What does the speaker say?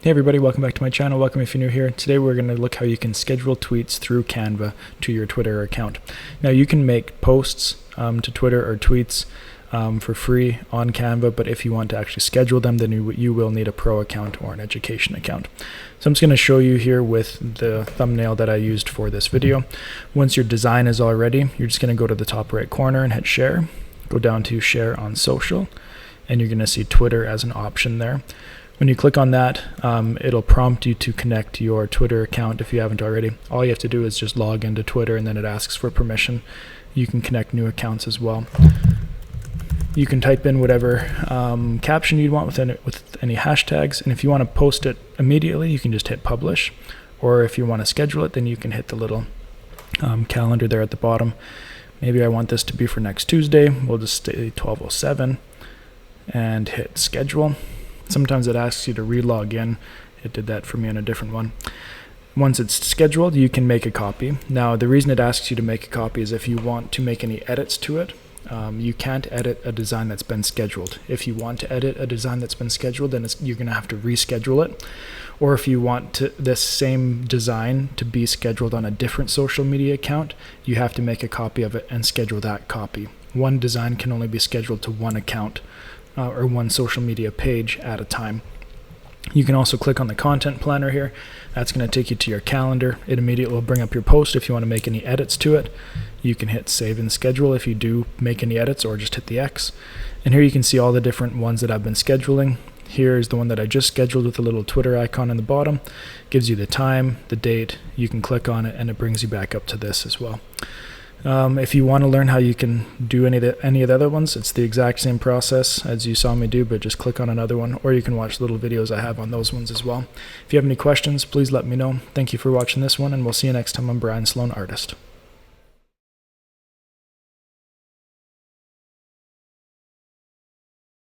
Hey everybody, welcome back to my channel. Welcome if you're new here. Today we're going to look how you can schedule tweets through Canva to your Twitter account. Now you can make posts to Twitter or tweets for free on Canva, but if you want to actually schedule them, then you will need a pro account or an education account. So I'm just going to show you here with the thumbnail that I used for this video. Once your design is all ready, you're just going to go to the top right corner and hit share. Go down to share on social, and you're going to see Twitter as an option there. When you click on that, it'll prompt you to connect your Twitter account if you haven't already. All you have to do is just log into Twitter, and then it asks for permission. You can connect new accounts as well. You can type in whatever caption you want with any hashtags, and if you want to post it immediately, you can just hit publish. Or if you want to schedule it, then you can hit the little calendar there at the bottom. Maybe I want this to be for next Tuesday. We'll just say 12:07 and hit schedule. Sometimes it asks you to re-log in. It did that for me on a different one. Once it's scheduled, you can make a copy. Now, the reason it asks you to make a copy is if you want to make any edits to it. You can't edit a design that's been scheduled. If you want to edit a design that's been scheduled, then you're going to have to reschedule it. Or if you want this same design to be scheduled on a different social media account, you have to make a copy of it and schedule that copy. One design can only be scheduled to one account or one social media page at a time. You can also click on the content planner here. That's going to take you to your calendar. It immediately will bring up your post. If you want to make any edits to it, you can hit save and schedule if you do make any edits, or just hit the X. And here you can see all the different ones that I've been scheduling. Here's the one that I just scheduled with the little Twitter icon in the bottom. Gives you the time, the date. You can click on it and it brings you back up to this as well. If you want to learn how you can do any of the other ones, it's the exact same process as you saw me do, but just click on another one, or you can watch little videos I have on those ones as well. If you have any questions, please let me know. Thank you for watching this one, and we'll see you next time. I'm Brian Sloan, artist.